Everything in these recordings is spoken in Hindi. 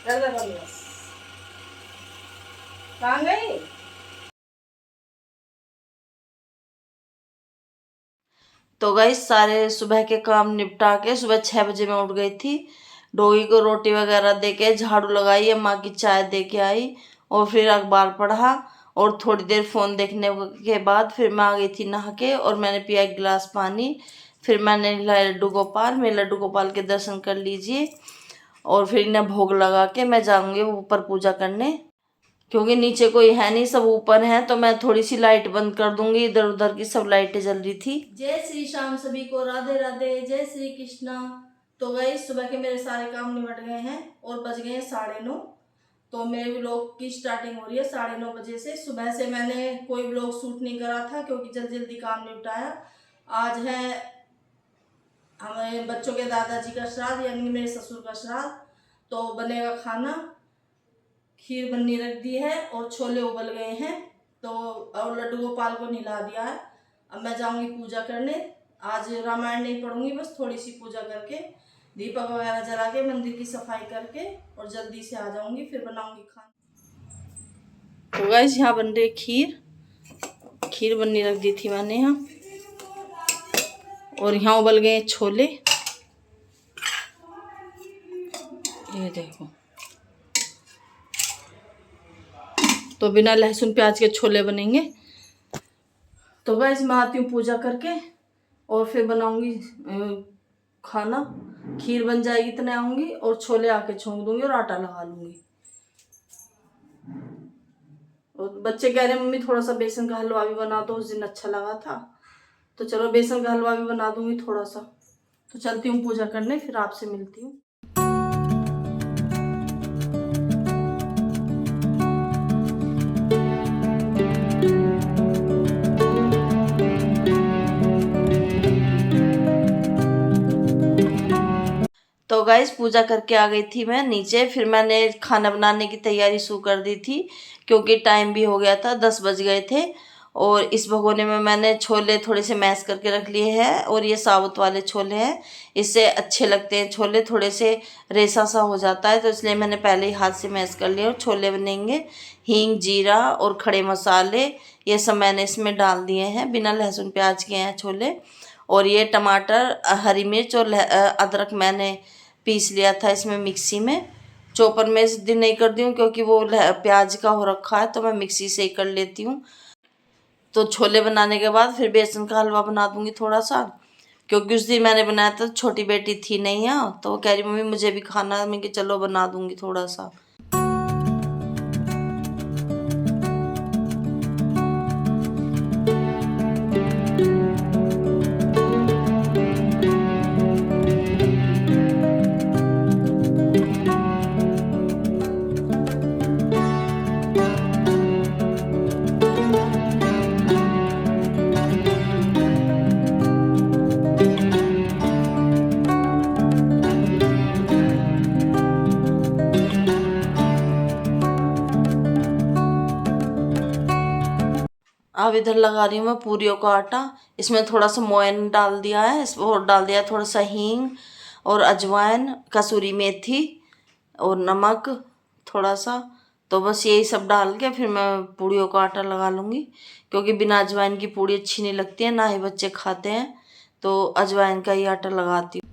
कर दे बंद बस। कहाँ गई? तो गाइस सारे सुबह के काम निपटा के सुबह 6 बजे मैं उठ गई थी। डोगी को रोटी वगैरह दे के झाड़ू लगाई, अम्मा की चाय दे के आई और फिर अखबार पढ़ा और थोड़ी देर फ़ोन देखने के बाद फिर मैं आ गई थी नहा के और मैंने पिया 1 गिलास पानी। फिर मैंने नहलाया लड्डू गोपाल, मेरे लड्डू गोपाल के दर्शन कर लीजिए और फिर इन्हें भोग लगा के मैं जाऊँगी ऊपर पूजा करने, क्योंकि नीचे कोई है नहीं, सब ऊपर हैं। तो मैं थोड़ी सी लाइट बंद कर दूंगी, इधर उधर की सब लाइटें जल रही थी। जय श्री श्याम सभी को, राधे राधे, जय श्री कृष्णा। तो गई सुबह के मेरे सारे काम निपट गए हैं और बज गए हैं 9:30। तो मेरे व्लॉग की स्टार्टिंग हो रही है 9:30 बजे से। सुबह से मैंने कोई व्लॉग शूट नहीं करा था क्योंकि जल्दी जल्दी काम निपटाया। आज है हमारे बच्चों के दादाजी का श्राद्ध, यानी मेरे ससुर का श्राद्ध। तो बनेगा खाना, खीर बननी रख दी है और छोले उबल गए हैं। तो और लड्डू गोपाल को नहला दिया है। अब मैं जाऊंगी पूजा करने। आज रामायण नहीं पढ़ूंगी, बस थोड़ी सी पूजा करके दीपक वगैरह जला के मंदिर की सफाई करके और जल्दी से आ जाऊंगी, फिर बनाऊंगी खाना। तो गाइस यहाँ बन रही खीर, खीर बननी रख दी थी मैंने यहाँ। और यहाँ उबल गए छोले, ये देखो। तो बिना लहसुन प्याज के छोले बनेंगे। तो गाइस मैं आती हूँ पूजा करके और फिर बनाऊंगी खाना। खीर बन जाएगी इतने आऊंगी और छोले आके छोंक दूंगी और आटा लगा लूंगी। और बच्चे कह रहे हैं मम्मी थोड़ा सा बेसन का हलवा भी बना दो, उस दिन अच्छा लगा था। तो चलो बेसन का हलवा भी बना दूंगी थोड़ा सा। तो चलती हूँ पूजा करने, फिर आपसे मिलती हूँ। तो गाइस पूजा करके आ गई थी मैं नीचे। फिर मैंने खाना बनाने की तैयारी शुरू कर दी थी क्योंकि टाइम भी हो गया था, 10 बज गए थे। और इस भगोने में मैंने छोले थोड़े से मैश करके रख लिए हैं और ये साबुत वाले छोले हैं, इससे अच्छे लगते हैं छोले, थोड़े से रेसा सा हो जाता है। तो इसलिए मैंने पहले ही हाथ से मैश कर लिए और छोले बनेंगे। हींग, जीरा और खड़े मसाले ये सब मैंने इसमें डाल दिए हैं, बिना लहसुन प्याज के हैं छोले। और ये टमाटर, हरी मिर्च और अदरक मैंने पीस लिया था इसमें मिक्सी में। चॉपर में इस दिन नहीं करती हूँ क्योंकि वो प्याज का हो रखा है, तो मैं मिक्सी से ही कर लेती हूँ। तो छोले बनाने के बाद फिर बेसन का हलवा बना दूंगी थोड़ा सा, क्योंकि उस दिन मैंने बनाया था, छोटी बेटी थी नहीं यहाँ, तो वो कह रही मम्मी मुझे भी खाना। मैं कि चलो बना दूंगी थोड़ा सा। अब इधर लगा रही हूँ मैं पूरियों का आटा। इसमें थोड़ा सा मोयन डाल दिया है, इस और डाल दिया थोड़ा सा हींग और अजवाइन, कसूरी मेथी और नमक थोड़ा सा। तो बस यही सब डाल के फिर मैं पूड़ियों का आटा लगा लूँगी, क्योंकि बिना अजवाइन की पूड़ी अच्छी नहीं लगती है, ना ही बच्चे खाते हैं। तो अजवाइन का ही आटा लगाती हूँ।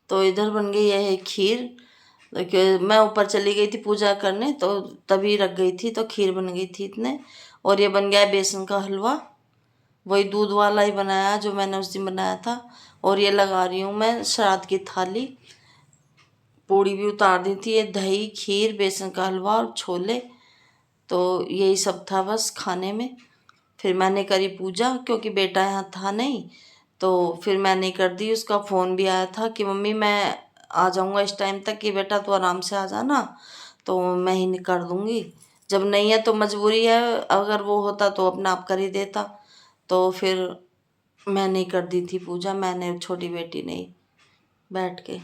तो इधर बन गई है खीर। देखिए मैं ऊपर चली गई थी पूजा करने, तो तभी रख गई थी, तो खीर बन गई थी इतने। और ये बन गया बेसन का हलवा, वही दूध वाला ही बनाया जो मैंने उस दिन बनाया था। और ये लगा रही हूँ मैं श्राद्ध की थाली। पूड़ी भी उतार दी थी, ये दही, खीर, बेसन का हलवा और छोले। तो यही सब था बस खाने में। फिर मैंने करी पूजा, क्योंकि बेटा यहाँ था नहीं, तो फिर मैंने कर दी। उसका फ़ोन भी आया था कि मम्मी मैं आ जाऊँगा इस टाइम तक, कि बेटा तू आराम से आ जाना, तो मैं ही कर दूँगी। जब नहीं है तो मजबूरी है, अगर वो होता तो अपना आप कर ही देता। तो फिर मैंने कर दी थी पूजा, मैंने, छोटी बेटी नहीं। बैठ के।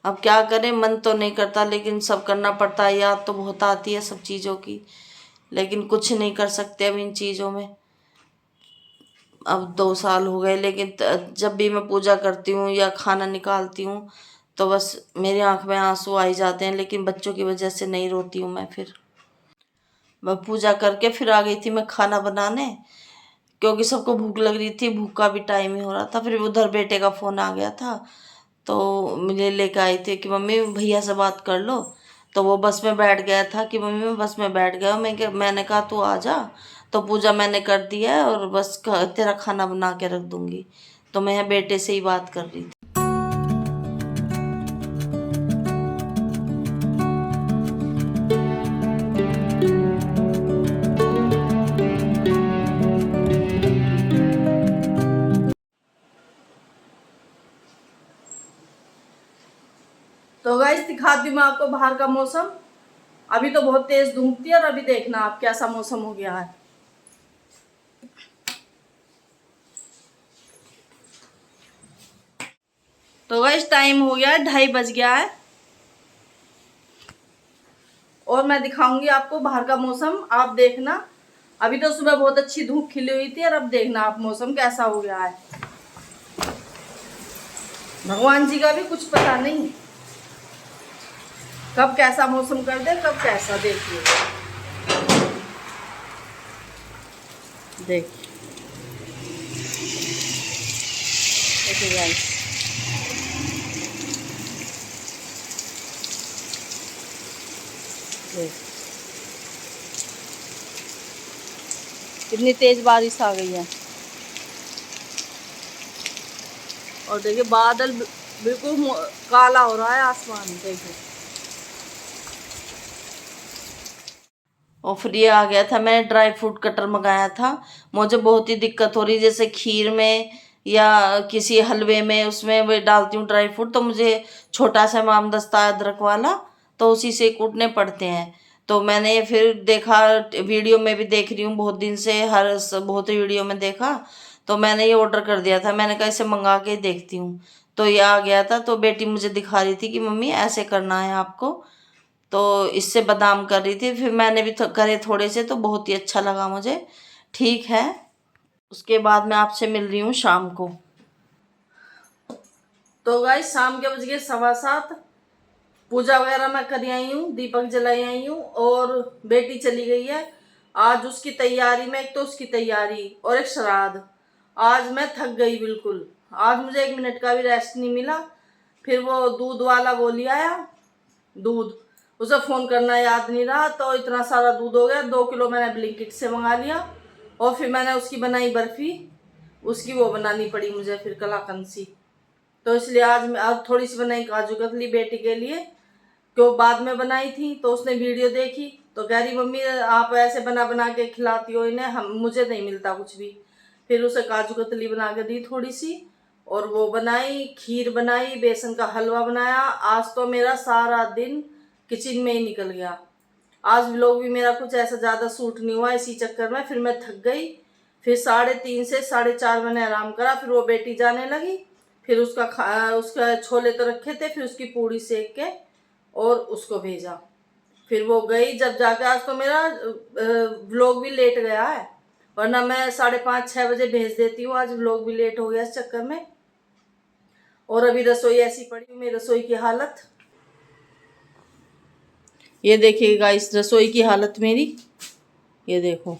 अब क्या करें, मन तो नहीं करता लेकिन सब करना पड़ता है। याद तो बहुत आती है सब चीज़ों की, लेकिन कुछ नहीं कर सकते अब इन चीज़ों में। अब 2 साल हो गए, लेकिन जब भी मैं पूजा करती हूँ या खाना निकालती हूँ तो बस मेरी आंख में आंसू आ ही जाते हैं, लेकिन बच्चों की वजह से नहीं रोती हूँ मैं। फिर मैं पूजा करके फिर आ गई थी मैं खाना बनाने, क्योंकि सबको भूख लग रही थी, भूख का भी टाइम ही हो रहा था। फिर उधर बेटे का फ़ोन आ गया था, तो मुझे लेकर आई थी कि मम्मी भैया से बात कर लो। तो वो बस में बैठ गया था कि मम्मी मैं बस में बैठ गया हूँ। मैंने कहा तू आ जा। तो पूजा मैंने कर दिया है और बस तेरा खाना बना के रख दूँगी। तो मैं बेटे से ही बात कर रही थी। तो गाइस दिखाती हूँ मैं आपको बाहर का मौसम। अभी तो बहुत तेज धूप थी और अभी देखना आप कैसा मौसम हो गया है। तो गाइस टाइम हो गया है, 2:30 बज गया है और मैं दिखाऊंगी आपको बाहर का मौसम, आप देखना। अभी तो सुबह बहुत अच्छी धूप खिली हुई थी और अब देखना आप मौसम कैसा हो गया है। भगवान जी का भी कुछ पता नहीं कब कैसा मौसम कर दे, कब कैसा। देखिए देखिए देखिए गाइस, कितनी तेज बारिश आ गई है। और देखिए बादल बिल्कुल काला हो रहा है आसमान, देखिए। और फिर ये आ गया था, मैंने ड्राई फ्रूट कटर मंगाया था। मुझे बहुत ही दिक्कत हो रही, जैसे खीर में या किसी हलवे में उसमें वे डालती हूँ ड्राई फ्रूट, तो मुझे छोटा सा मामदस्ता अदरक वाला, तो उसी से कूटने पड़ते हैं। तो मैंने ये फिर देखा, वीडियो में भी देख रही हूँ बहुत दिन से, बहुत वीडियो में देखा, तो मैंने ये ऑर्डर कर दिया था। मैंने कहा इसे मंगा के देखती हूँ। तो ये आ गया था, तो बेटी मुझे दिखा रही थी कि मम्मी ऐसे करना है आपको। तो इससे बादाम कर रही थी, फिर मैंने भी करे थोड़े से, तो बहुत ही अच्छा लगा मुझे। ठीक है, उसके बाद मैं आपसे मिल रही हूँ शाम को। तो गाइस शाम के बज गए 7:15। पूजा वगैरह मैं कर आई हूँ, दीपक जलाई आई हूँ और बेटी चली गई है। आज उसकी तैयारी में, एक तो उसकी तैयारी और एक श्राद्ध। आज मैं थक गई बिल्कुल। आज मुझे 1 मिनट का भी रेस्ट नहीं मिला। फिर वो दूध वाला वो ले आया दूध, उसे फ़ोन करना याद नहीं रहा, तो इतना सारा दूध हो गया। 2 किलो मैंने ब्लिंकिट से मंगा लिया और फिर मैंने उसकी बनाई बर्फ़ी। उसकी वो बनानी पड़ी मुझे फिर कलाकंद सी। तो इसलिए आज थोड़ी सी बनाई काजू कतली बेटी के लिए, क्यों बाद में बनाई थी। तो उसने वीडियो देखी तो कह रही मम्मी आप ऐसे बना बना के खिलाती हो इन्हें, हम मुझे नहीं मिलता कुछ भी। फिर उसे काजू कतली बना के दी थोड़ी सी, और वो बनाई, खीर बनाई, बेसन का हलवा बनाया। आज तो मेरा सारा दिन किचन में ही निकल गया। आज व्लॉग भी मेरा कुछ ऐसा ज़्यादा सूट नहीं हुआ, इसी चक्कर में फिर मैं थक गई। फिर 3:30 से 4:30 मैंने आराम करा। फिर वो बेटी जाने लगी, फिर उसका छोले तो रखे थे, फिर उसकी पूड़ी सेक के और उसको भेजा। फिर वो गई, जब जाके आज तो मेरा व्लॉग भी लेट गया है, वरना मैं 5:30-6 बजे भेज देती हूँ। आज व्लॉग भी लेट हो गया इस चक्कर में। और अभी रसोई ऐसी पड़ी हुई, मेरी रसोई की हालत ये देखिएगा। इस रसोई की हालत मेरी ये देखो।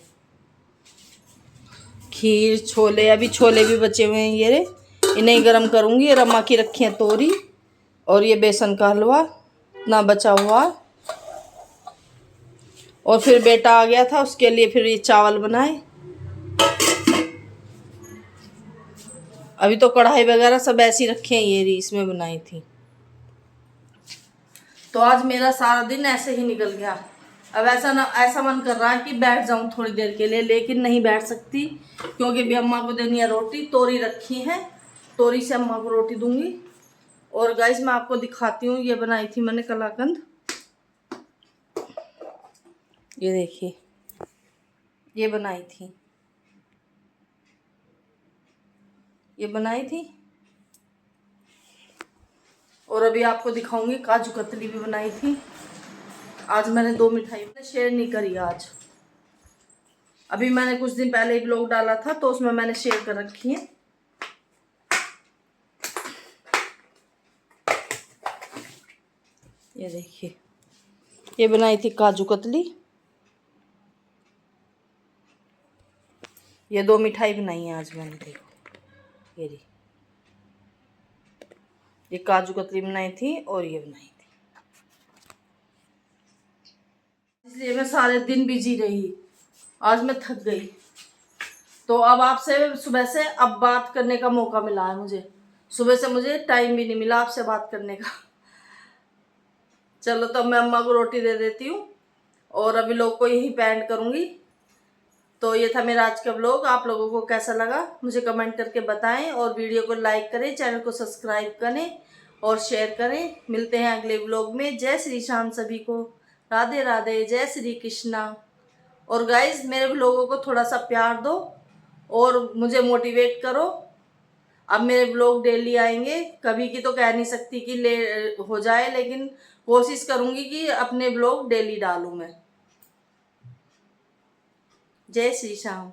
खीर, छोले, अभी छोले भी बचे हुए हैं, ये इन्हें ही गर्म करूँगी। ये रमा की रखी है तोरी, और ये बेसन का हलवा ना बचा हुआ। और फिर बेटा आ गया था, उसके लिए फिर ये चावल बनाए। अभी तो कढ़ाई वगैरह सब ऐसी रखे हैं, ये इसमें बनाई थी। तो आज मेरा सारा दिन ऐसे ही निकल गया। अब ऐसा मन कर रहा है कि बैठ जाऊं थोड़ी देर के लिए, लेकिन नहीं बैठ सकती, क्योंकि भी अम्मा को देनी है रोटी। तोरी रखी है, तोरी से अम्मा को रोटी दूंगी। और गाइस मैं आपको दिखाती हूँ, ये बनाई थी मैंने कलाकंद। ये देखिए, ये बनाई थी, ये बनाई थी। और अभी आपको दिखाऊंगी काजू कतली भी बनाई थी। आज मैंने 2 मिठाई शेयर नहीं करी आज। अभी मैंने कुछ दिन पहले ही ब्लॉग डाला था तो उसमें मैंने शेयर कर रखी है। ये देखिए, ये बनाई थी काजू कतली। ये 2 मिठाई बनाई है आज मैंने, देखो ये काजू कतली बनाई थी और ये बनाई थी। इसलिए मैं सारे दिन बिजी रही, आज मैं थक गई। तो अब आपसे सुबह से अब बात करने का मौका मिला है मुझे। सुबह से मुझे टाइम भी नहीं मिला आपसे बात करने का। चलो तो मैं अम्मा को रोटी दे देती हूँ और अभी लोग को यही पेंड करूँगी। तो ये था मेरा आज का व्लॉग। आप लोगों को कैसा लगा मुझे कमेंट करके बताएं और वीडियो को लाइक करें, चैनल को सब्सक्राइब करें और शेयर करें। मिलते हैं अगले व्लॉग में। जय श्री श्याम सभी को, राधे राधे, जय श्री कृष्णा। और गाइज मेरे व्लॉगों को थोड़ा सा प्यार दो और मुझे मोटिवेट करो। अब मेरे व्लॉग डेली आएंगे, कभी की तो कह नहीं सकती कि ले हो जाए, लेकिन कोशिश करूँगी कि अपने व्लॉग डेली डालूँ मैं। जय श्री श्याम।